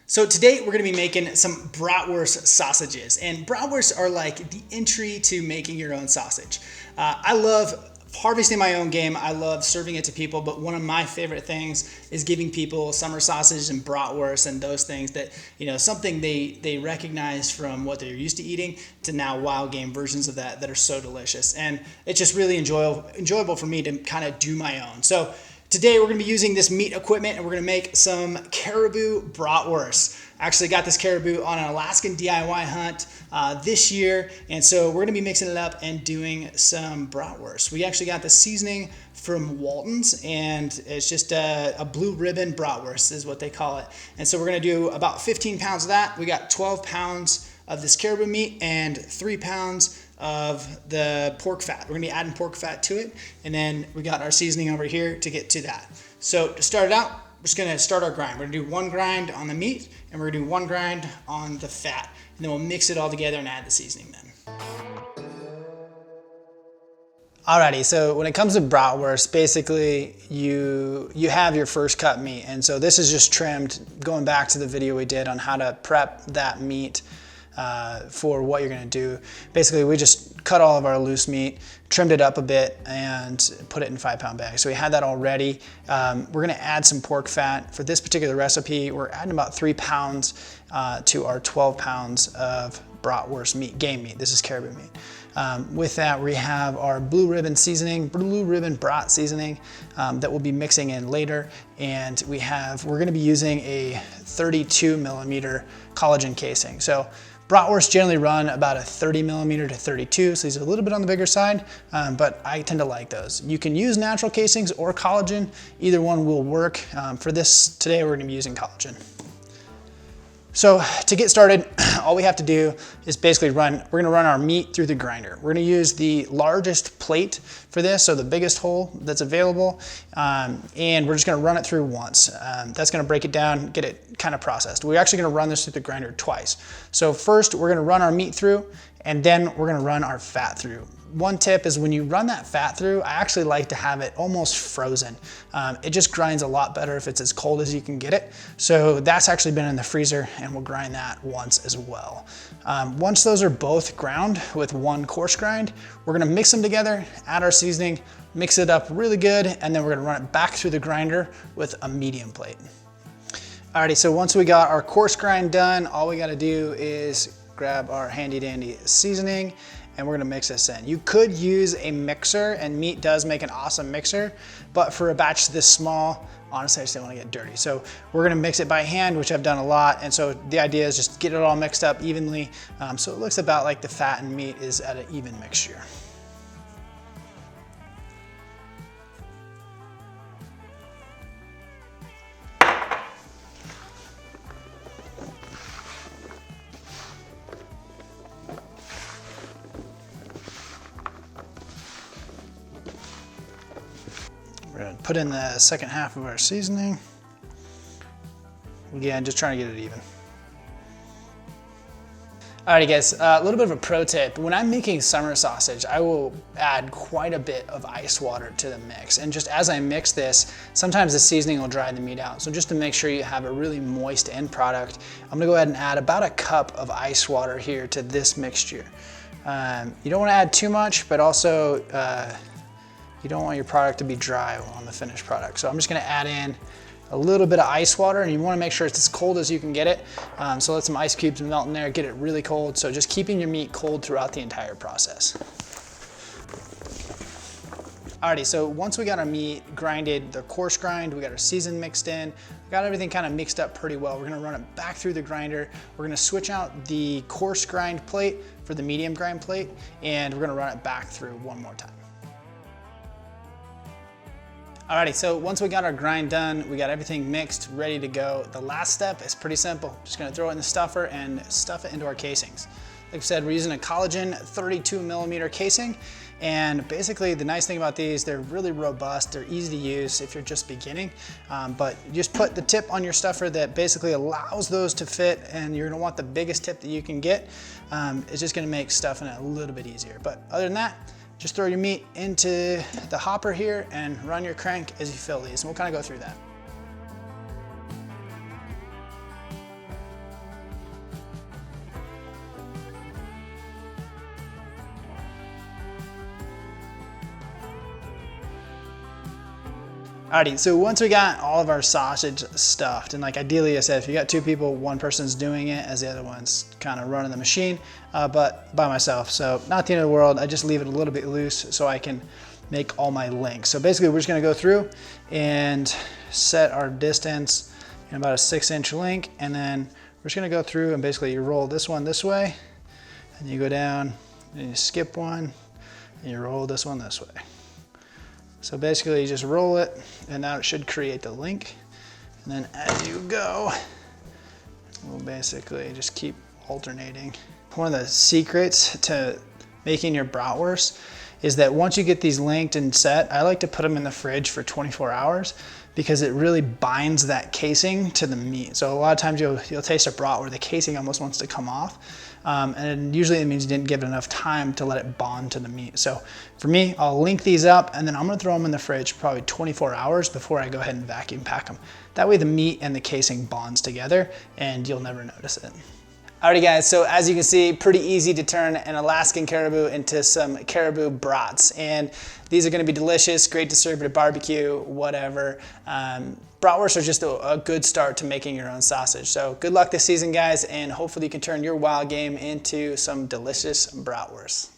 So today we're gonna be making some bratwurst sausages, and bratwurst are like the entry to making your own sausage. I love harvesting my own game. I love serving it to people, but one of my favorite things is giving people summer sausage and bratwurst and those things that, something they recognize from what they're used to eating to now wild game versions of that are so delicious. And it's just really enjoyable for me to kind of do my own. So today we're gonna be using this meat equipment and we're gonna make some caribou bratwurst. I actually got this caribou on an Alaskan DIY hunt this year, and so we're gonna be mixing it up and doing some bratwurst. We actually got the seasoning from Walton's, and it's just a blue ribbon bratwurst is what they call it. And so we're gonna do about 15 pounds of that. We got 12 pounds of this caribou meat and 3 pounds of the pork fat. We're gonna be adding pork fat to it, and then we got our seasoning over here to get to that. So to start it out, we're just gonna start our grind. We're gonna do one grind on the meat, and we're gonna do one grind on the fat, and then we'll mix it all together and add the seasoning then. Alrighty, so when it comes to bratwurst, basically you have your first cut meat, and so this is just trimmed, going back to the video we did on how to prep that meat for what you're gonna do. Basically, we just cut all of our loose meat, trimmed it up a bit, and put it in 5-pound bags. So we had that all ready. We're gonna add some pork fat. For this particular recipe, we're adding about 3 pounds to our 12 pounds of bratwurst meat, game meat. This is caribou meat. With that, we have our blue ribbon seasoning, blue ribbon brat seasoning that we'll be mixing in later. And we're gonna be using a 32 millimeter collagen casing. So bratwurst generally run about a 30 millimeter to 32, so these are a little bit on the bigger side, but I tend to like those. You can use natural casings or collagen, either one will work. For this, today we're gonna be using collagen. So to get started, all we have to do is basically we're gonna run our meat through the grinder. We're gonna use the largest plate for this, so the biggest hole that's available, and we're just gonna run it through once. That's gonna break it down, get it kind of processed. We're actually gonna run this through the grinder twice. So first, we're gonna run our meat through, and then we're gonna run our fat through. One tip is when you run that fat through, I actually like to have it almost frozen. It just grinds a lot better if it's as cold as you can get it. So that's actually been in the freezer, and we'll grind that once as well. Once those are both ground with one coarse grind, we're gonna mix them together, add our seasoning, mix it up really good, and then we're gonna run it back through the grinder with a medium plate. Alrighty, so once we got our coarse grind done, all we gotta do is grab our handy dandy seasoning, and we're gonna mix this in. You could use a mixer, and meat does make an awesome mixer, but for a batch this small, honestly, I just didn't wanna get dirty. So we're gonna mix it by hand, which I've done a lot, and so the idea is just get it all mixed up evenly, so it looks about like the fat and meat is at an even mixture. We're gonna put in the second half of our seasoning. Again, just trying to get it even. Alrighty guys, a little bit of a pro tip. When I'm making summer sausage, I will add quite a bit of ice water to the mix. And just as I mix this, sometimes the seasoning will dry the meat out. So just to make sure you have a really moist end product, I'm gonna go ahead and add about a cup of ice water here to this mixture. You don't wanna add too much, but also, you don't want your product to be dry on the finished product. So I'm just gonna add in a little bit of ice water, and you wanna make sure it's as cold as you can get it. So let some ice cubes melt in there, get it really cold. So just keeping your meat cold throughout the entire process. Alrighty, so once we got our meat grinded, the coarse grind, we got our season mixed in, we got everything kind of mixed up pretty well. We're gonna run it back through the grinder. We're gonna switch out the coarse grind plate for the medium grind plate, and we're gonna run it back through one more time. Alrighty, so once we got our grind done, we got everything mixed, ready to go. The last step is pretty simple. Just gonna throw it in the stuffer and stuff it into our casings. Like I said, we're using a collagen 32 millimeter casing, and basically the nice thing about these, they're really robust, they're easy to use if you're just beginning, but you just put the tip on your stuffer that basically allows those to fit, and you're gonna want the biggest tip that you can get. It's just gonna make stuffing it a little bit easier. But other than that, just throw your meat into the hopper here and run your crank as you fill these, and we'll kind of go through that. Alrighty, so once we got all of our sausage stuffed, and like ideally I said, if you got 2 people, one person's doing it as the other one's kind of running the machine, but by myself. So not the end of the world, I just leave it a little bit loose so I can make all my links. So basically we're just gonna go through and set our distance in about a 6-inch link, and then we're just gonna go through and basically you roll this one this way, and you go down, and you skip one, and you roll this one this way. So basically you just roll it, and now it should create the link. And then as you go, we'll basically just keep alternating. One of the secrets to making your bratwurst is that once you get these linked and set, I like to put them in the fridge for 24 hours because it really binds that casing to the meat. So a lot of times you'll taste a brat where the casing almost wants to come off. And usually it means you didn't give it enough time to let it bond to the meat. So for me, I'll link these up and then I'm gonna throw them in the fridge probably 24 hours before I go ahead and vacuum pack them. That way the meat and the casing bonds together and you'll never notice it. Alrighty guys, so as you can see, pretty easy to turn an Alaskan caribou into some caribou brats. And these are gonna be delicious, great to serve at a barbecue, whatever. Bratwursts are just a good start to making your own sausage. So good luck this season guys, and hopefully you can turn your wild game into some delicious bratwursts.